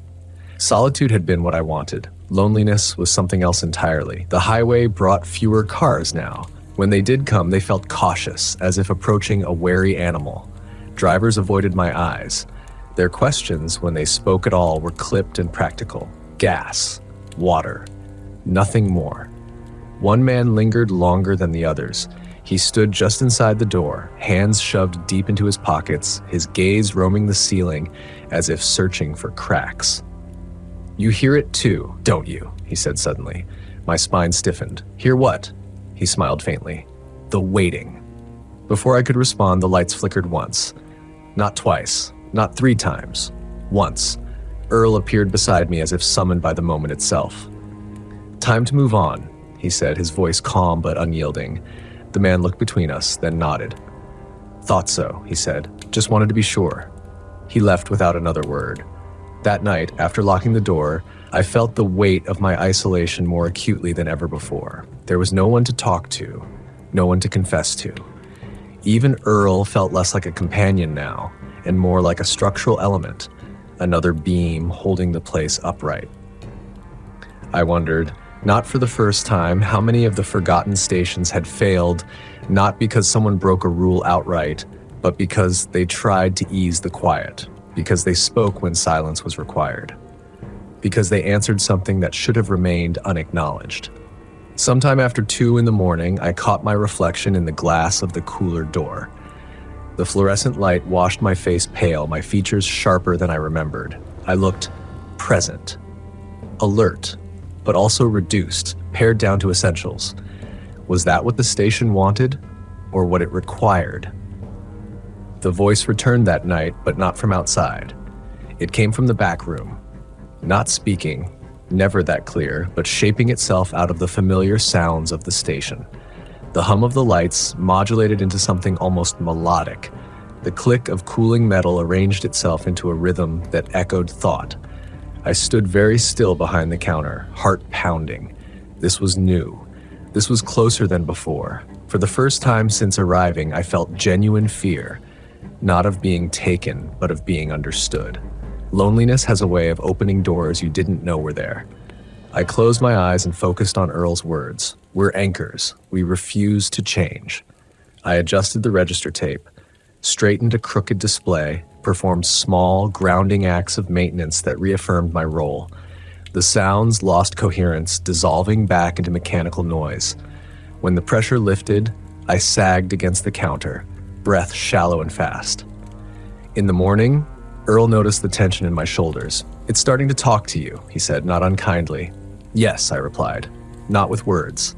Solitude had been what I wanted. Loneliness was something else entirely. The highway brought fewer cars now. When they did come, they felt cautious, as if approaching a wary animal. Drivers avoided my eyes. Their questions, when they spoke at all, were clipped and practical. Gas, water, nothing more. One man lingered longer than the others. He stood just inside the door, hands shoved deep into his pockets, his gaze roaming the ceiling as if searching for cracks. "You hear it too, don't you?" he said suddenly. My spine stiffened. "Hear what?" He smiled faintly. "The waiting." Before I could respond, the lights flickered once. Not twice, not 3 times. Once. Earl appeared beside me as if summoned by the moment itself. "Time to move on," he said, his voice calm but unyielding. The man looked between us, then nodded. "Thought so," he said. "Just wanted to be sure." He left without another word. That night, after locking the door, I felt the weight of my isolation more acutely than ever before. There was no one to talk to, no one to confess to. Even Earl felt less like a companion now, and more like a structural element, another beam holding the place upright. I wondered, not for the first time, how many of the forgotten stations had failed, not because someone broke a rule outright, but because they tried to ease the quiet, because they spoke when silence was required, because they answered something that should have remained unacknowledged. Sometime after 2 a.m, I caught my reflection in the glass of the cooler door. The fluorescent light washed my face pale, my features sharper than I remembered. I looked present, alert, but also reduced, pared down to essentials. Was that what the station wanted, or what it required? The voice returned that night, but not from outside. It came from the back room, not speaking, never that clear, but shaping itself out of the familiar sounds of the station. The hum of the lights modulated into something almost melodic. The click of cooling metal arranged itself into a rhythm that echoed thought. I stood very still behind the counter, heart pounding. This was new. This was closer than before. For the first time since arriving, I felt genuine fear, not of being taken, but of being understood. Loneliness has a way of opening doors you didn't know were there. I closed my eyes and focused on Earl's words. "We're anchors. We refuse to change." I adjusted the register tape, straightened a crooked display, performed small, grounding acts of maintenance that reaffirmed my role. The sounds lost coherence, dissolving back into mechanical noise. When the pressure lifted, I sagged against the counter, breath shallow and fast. In the morning, Earl noticed the tension in my shoulders. "It's starting to talk to you," he said, not unkindly. "Yes," I replied, "not with words."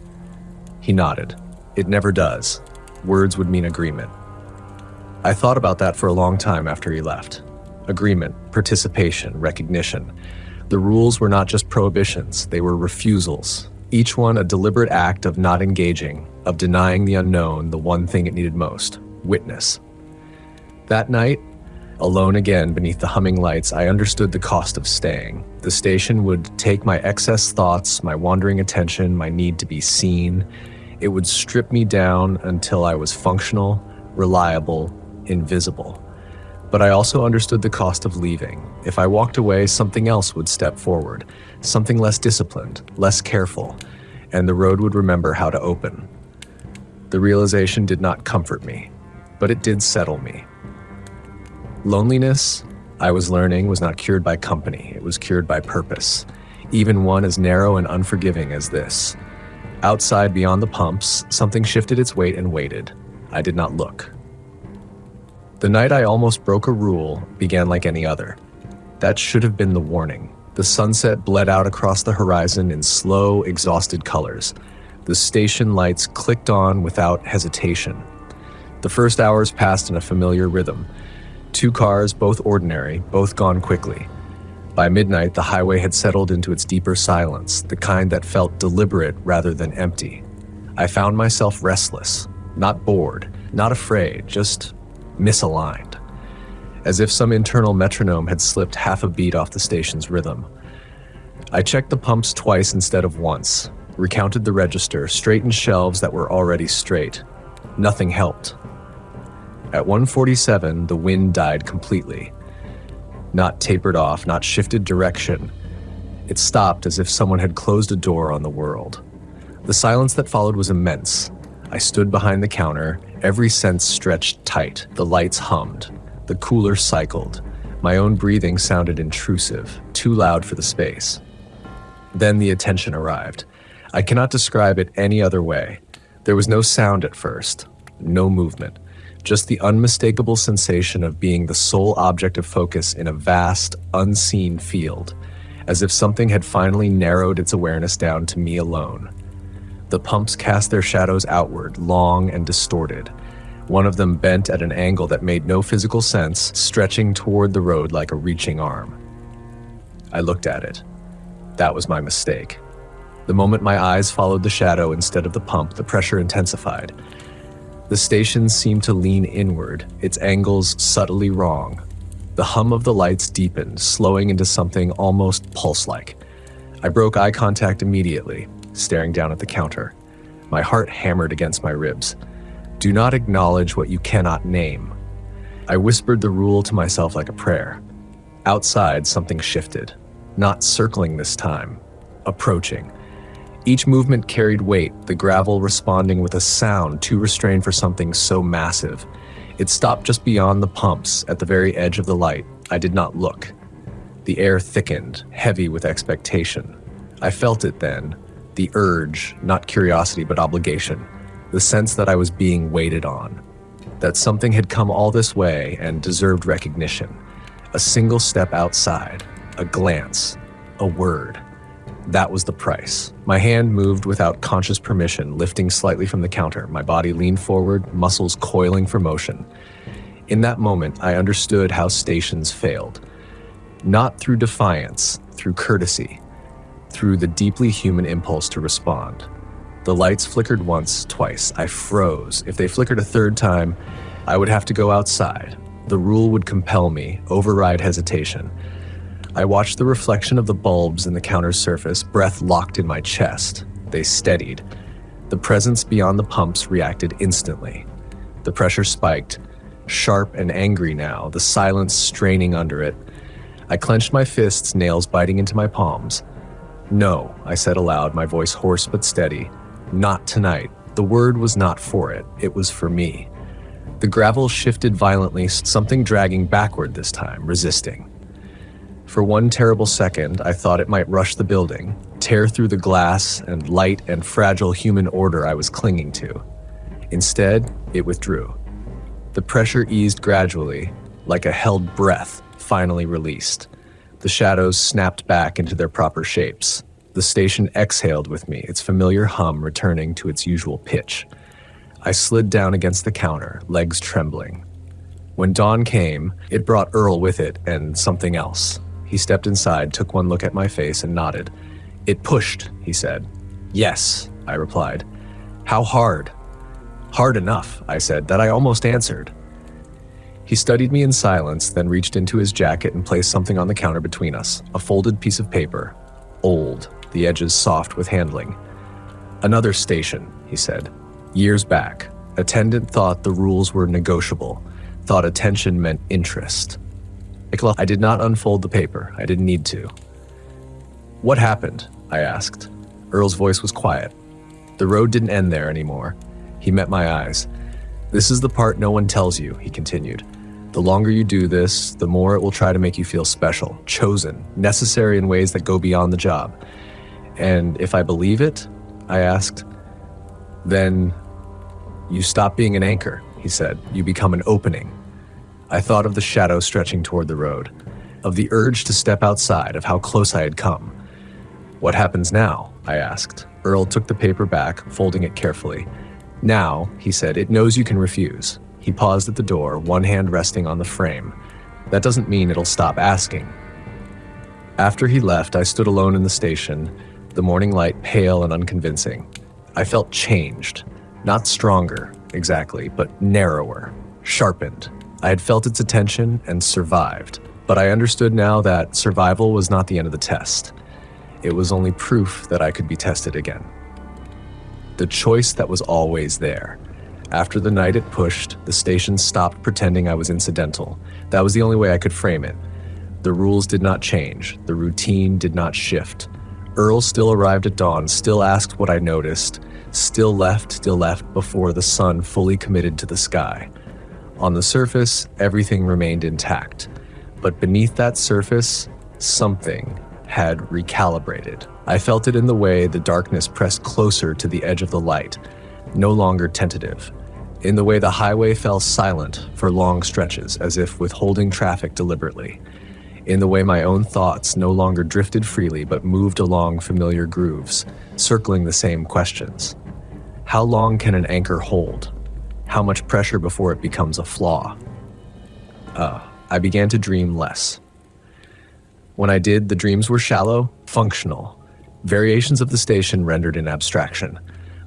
He nodded. "It never does. Words would mean agreement." I thought about that for a long time after he left. Agreement, participation, recognition. The rules were not just prohibitions, they were refusals. Each one a deliberate act of not engaging, of denying the unknown the one thing it needed most, witness. That night, alone again beneath the humming lights, I understood the cost of staying. The station would take my excess thoughts, my wandering attention, my need to be seen. It would strip me down until I was functional, reliable, invisible. But I also understood the cost of leaving. If I walked away, something else would step forward, something less disciplined, less careful, and the road would remember how to open. The realization did not comfort me, but it did settle me. Loneliness, I was learning, was not cured by company. It was cured by purpose, even one as narrow and unforgiving as this. Outside, beyond the pumps, something shifted its weight and waited. I did not look. The night I almost broke a rule began like any other. That should have been the warning. The sunset bled out across the horizon in slow, exhausted colors. The station lights clicked on without hesitation. The first hours passed in a familiar rhythm. 2 cars, both ordinary, both gone quickly. By midnight, the highway had settled into its deeper silence, the kind that felt deliberate rather than empty. I found myself restless, not bored, not afraid, just misaligned, as if some internal metronome had slipped half a beat off the station's rhythm. I checked the pumps twice instead of once, recounted the register, straightened shelves that were already straight. Nothing helped. At 1:47, the wind died completely. Not tapered off, not shifted direction. It stopped as if someone had closed a door on the world. The silence that followed was immense. I stood behind the counter, every sense stretched tight. The lights hummed. The cooler cycled. My own breathing sounded intrusive, too loud for the space. Then the attention arrived. I cannot describe it any other way. There was no sound at first, no movement. Just the unmistakable sensation of being the sole object of focus in a vast, unseen field, as if something had finally narrowed its awareness down to me alone. The pumps cast their shadows outward, long and distorted. One of them bent at an angle that made no physical sense, stretching toward the road like a reaching arm. I looked at it. That was my mistake. The moment my eyes followed the shadow instead of the pump, the pressure intensified. The station seemed to lean inward, its angles subtly wrong. The hum of the lights deepened, slowing into something almost pulse-like. I broke eye contact immediately, staring down at the counter. My heart hammered against my ribs. Do not acknowledge what you cannot name. I whispered the rule to myself like a prayer. Outside, something shifted. Not circling this time. Approaching. Each movement carried weight, the gravel responding with a sound too restrained for something so massive. It stopped just beyond the pumps, at the very edge of the light. I did not look. The air thickened, heavy with expectation. I felt it then, the urge, not curiosity but obligation, the sense that I was being waited on, that something had come all this way and deserved recognition. A single step outside, a glance, a word. That was the price. My hand moved without conscious permission, lifting slightly from the counter. My body leaned forward, muscles coiling for motion. In that moment, I understood how stations failed. Not through defiance, through courtesy, through the deeply human impulse to respond. The lights flickered once, twice. I froze. If they flickered a third time, I would have to go outside. The rule would compel me, override hesitation. I watched the reflection of the bulbs in the counter's surface, breath locked in my chest. They steadied. The presence beyond the pumps reacted instantly. The pressure spiked, sharp and angry now, the silence straining under it. I clenched my fists, nails biting into my palms. No, I said aloud, my voice hoarse but steady. Not tonight. The word was not for it. It was for me. The gravel shifted violently, something dragging backward this time, resisting. For one terrible second, I thought it might rush the building, tear through the glass and light and fragile human order I was clinging to. Instead, it withdrew. The pressure eased gradually, like a held breath finally released. The shadows snapped back into their proper shapes. The station exhaled with me, its familiar hum returning to its usual pitch. I slid down against the counter, legs trembling. When dawn came, it brought Earl with it and something else. He stepped inside, took one look at my face, and nodded. It pushed, he said. Yes, I replied. How hard? Hard enough, I said, that I almost answered. He studied me in silence, then reached into his jacket and placed something on the counter between us, a folded piece of paper. Old, the edges soft with handling. Another station, he said. Years back, attendant thought the rules were negotiable, thought attention meant interest. I did not unfold the paper. I didn't need to. What happened? I asked. Earl's voice was quiet. The road didn't end there anymore. He met my eyes. This is the part no one tells you, he continued. The longer you do this, the more it will try to make you feel special, chosen, necessary in ways that go beyond the job. And if I believe it, I asked, then you stop being an anchor, he said. You become an opening. I thought of the shadow stretching toward the road. of the urge to step outside, of how close I had come. "What happens now?" I asked. Earl took the paper back, folding it carefully. "Now," he said, "it knows you can refuse." He paused at the door, one hand resting on the frame. "That doesn't mean it'll stop asking." After he left, I stood alone in the station, the morning light pale and unconvincing. I felt changed. Not stronger, exactly, but narrower, sharpened. I had felt its attention and survived, but I understood now that survival was not the end of the test. It was only proof that I could be tested again. The choice that was always there. After the night it pushed, the station stopped pretending I was incidental. That was the only way I could frame it. The rules did not change. The routine did not shift. Earl still arrived at dawn, still asked what I noticed, still left before the sun fully committed to the sky. On the surface, everything remained intact. But beneath that surface, something had recalibrated. I felt it in the way the darkness pressed closer to the edge of the light, no longer tentative. In the way the highway fell silent for long stretches, as if withholding traffic deliberately. In the way my own thoughts no longer drifted freely but moved along familiar grooves, circling the same questions. How long can an anchor hold? How much pressure before it becomes a flaw? I began to dream less. When I did, the dreams were shallow, functional. Variations of the station rendered in abstraction.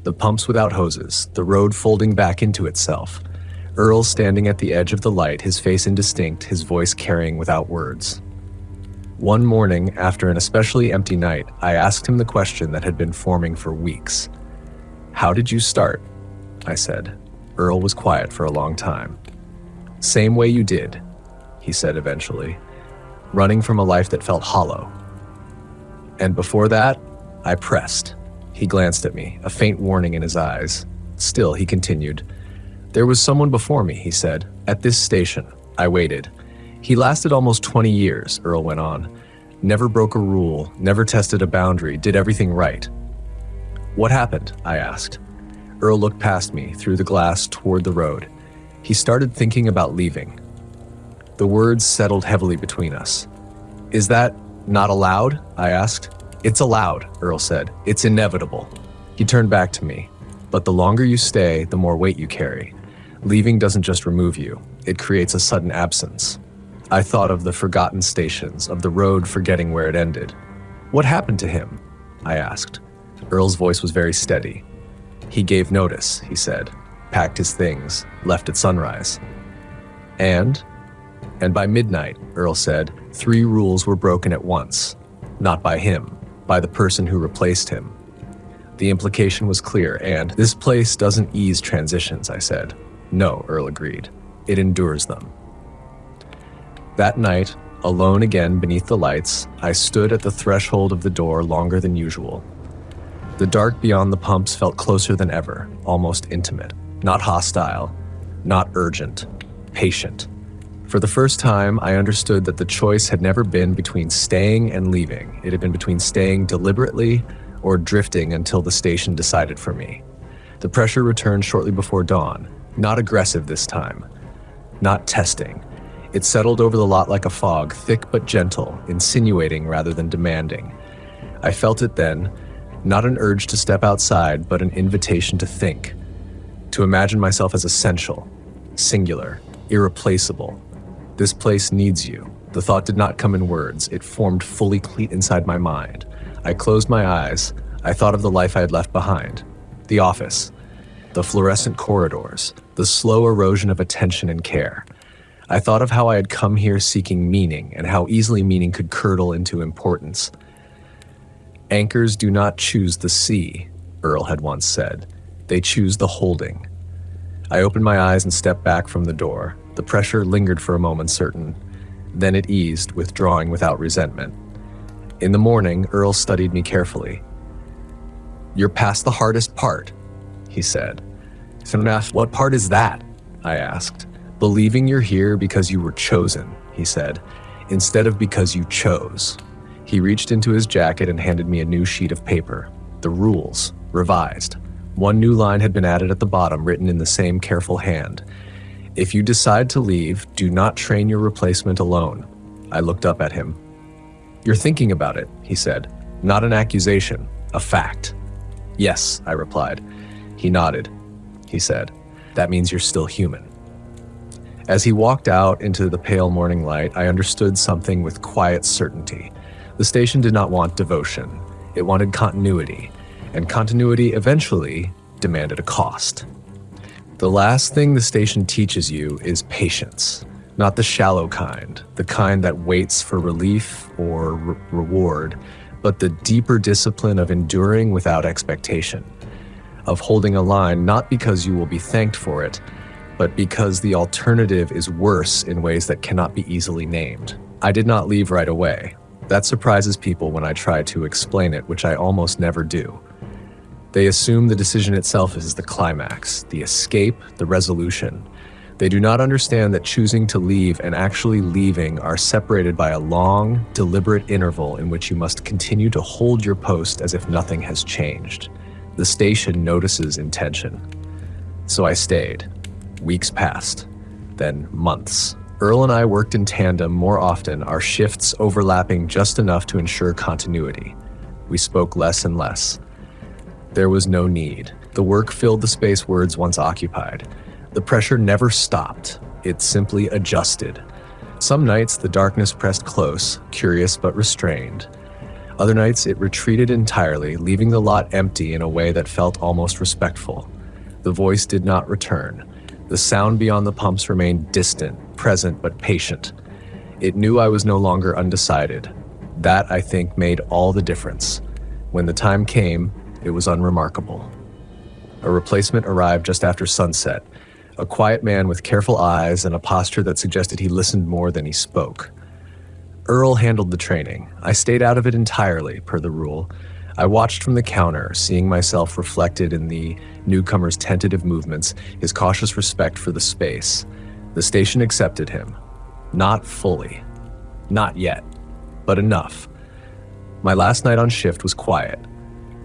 The pumps without hoses, the road folding back into itself. Earl standing at the edge of the light, his face indistinct, his voice carrying without words. One morning, after an especially empty night, I asked him the question that had been forming for weeks. "How did you start?" I said. Earl was quiet for a long time. "Same way you did," he said eventually. "Running from a life that felt hollow." "And before that, I pressed." He glanced at me, a faint warning in his eyes. Still, he continued. "There was someone before me," he said, "at this station. I waited. He lasted almost 20 years, Earl went on. Never broke a rule, never tested a boundary, did everything right." "What happened?" I asked. Earl looked past me, through the glass, toward the road. He started thinking about leaving. The words settled heavily between us. "Is that not allowed?" I asked. "It's allowed," Earl said. "It's inevitable." He turned back to me. "But the longer you stay, the more weight you carry. Leaving doesn't just remove you, it creates a sudden absence." I thought of the forgotten stations, of the road forgetting where it ended. "What happened to him?" I asked. Earl's voice was very steady. "He gave notice," he said, "packed his things, left at sunrise." And by midnight, Earl said, 3 rules were broken at once. Not by him, by the person who replaced him. The implication was clear, and "This place doesn't ease transitions," I said. "No," Earl agreed. "It endures them." That night, alone again beneath the lights, I stood at the threshold of the door longer than usual. The dark beyond the pumps felt closer than ever, almost intimate. Not hostile, not urgent, patient. For the first time, I understood that the choice had never been between staying and leaving. It had been between staying deliberately or drifting until the station decided for me. The pressure returned shortly before dawn, not aggressive this time, not testing. It settled over the lot like a fog, thick but gentle, insinuating rather than demanding. I felt it then, not an urge to step outside, but an invitation to think, to imagine myself as essential, singular, irreplaceable. This place needs you. The thought did not come in words. It formed fully cleat inside my mind. I closed my eyes. I thought of the life I had left behind. The office, the fluorescent corridors, the slow erosion of attention and care. I thought of how I had come here seeking meaning and how easily meaning could curdle into importance. "Anchors do not choose the sea," Earl had once said. "They choose the holding." I opened my eyes and stepped back from the door. The pressure lingered for a moment certain. Then it eased, withdrawing without resentment. In the morning, Earl studied me carefully. "You're past the hardest part," he said. "What part is that?" I asked. "Believing you're here because you were chosen," he said, "instead of because you chose." He reached into his jacket and handed me a new sheet of paper. The rules, revised. One new line had been added at the bottom, written in the same careful hand. "If you decide to leave, do not train your replacement alone. I looked up at him. "You're thinking about it," he said. "Not an accusation, a fact." "Yes," I replied. He nodded. He said, "That means you're still human." As he walked out into the pale morning light, I understood something with quiet certainty. The station did not want devotion. It wanted continuity, and continuity eventually demanded a cost. The last thing the station teaches you is patience, not the shallow kind, the kind that waits for relief or reward, but the deeper discipline of enduring without expectation, of holding a line not because you will be thanked for it, but because the alternative is worse in ways that cannot be easily named. I did not leave right away. That surprises people when I try to explain it, which I almost never do. They assume the decision itself is the climax, the escape, the resolution. They do not understand that choosing to leave and actually leaving are separated by a long, deliberate interval in which you must continue to hold your post as if nothing has changed. The station notices intention. So I stayed. Weeks passed, then months. Earl and I worked in tandem more often, our shifts overlapping just enough to ensure continuity. We spoke less and less. There was no need. The work filled the space words once occupied. The pressure never stopped. It simply adjusted. Some nights the darkness pressed close, curious but restrained. Other nights it retreated entirely, leaving the lot empty in a way that felt almost respectful. The voice did not return. The sound beyond the pumps remained distant, present but patient. It knew I was no longer undecided. That, I think, made all the difference. When the time came, it was unremarkable. A replacement arrived just after sunset, a quiet man with careful eyes and a posture that suggested he listened more than he spoke. Earl handled the training. I stayed out of it entirely, per the rule. I watched from the counter, seeing myself reflected in the newcomer's tentative movements, his cautious respect for the space. The station accepted him. Not fully. Not yet. But enough. My last night on shift was quiet.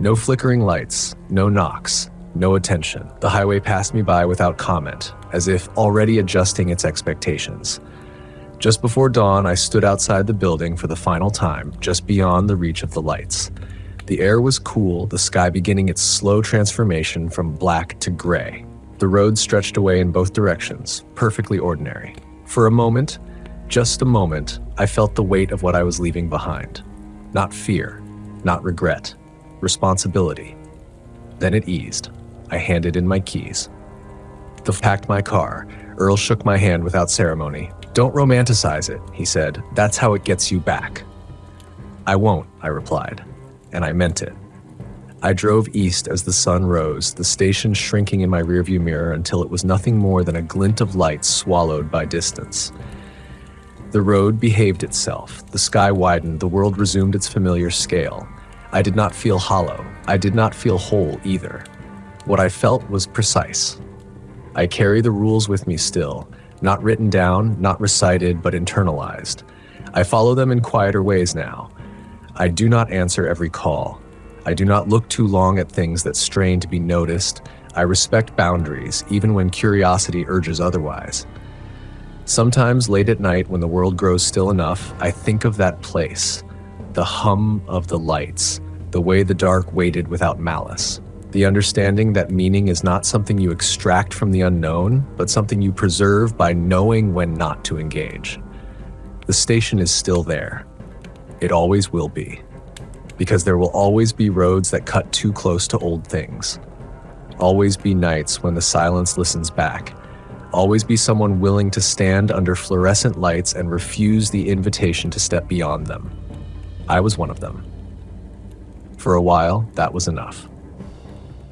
No flickering lights, no knocks, no attention. The highway passed me by without comment, as if already adjusting its expectations. Just before dawn, I stood outside the building for the final time, just beyond the reach of the lights. The air was cool, the sky beginning its slow transformation from black to gray. The road stretched away in both directions, perfectly ordinary. For a moment, just a moment, I felt the weight of what I was leaving behind. Not fear, not regret, responsibility. Then it eased. I handed in my keys. Packed my car. Earl shook my hand without ceremony. "Don't romanticize it," he said. "That's how it gets you back." "I won't," I replied, and I meant it. I drove east as the sun rose, the station shrinking in my rearview mirror until it was nothing more than a glint of light swallowed by distance. The road behaved itself. The sky widened. The world resumed its familiar scale. I did not feel hollow. I did not feel whole either. What I felt was precise. I carry the rules with me still, not written down, not recited, but internalized. I follow them in quieter ways now. I do not answer every call. I do not look too long at things that strain to be noticed. I respect boundaries, even when curiosity urges otherwise. Sometimes late at night, when the world grows still enough, I think of that place, the hum of the lights, the way the dark waited without malice. The understanding that meaning is not something you extract from the unknown, but something you preserve by knowing when not to engage. The station is still there. It always will be. Because there will always be roads that cut too close to old things. Always be nights when the silence listens back. Always be someone willing to stand under fluorescent lights and refuse the invitation to step beyond them. I was one of them. For a while, that was enough.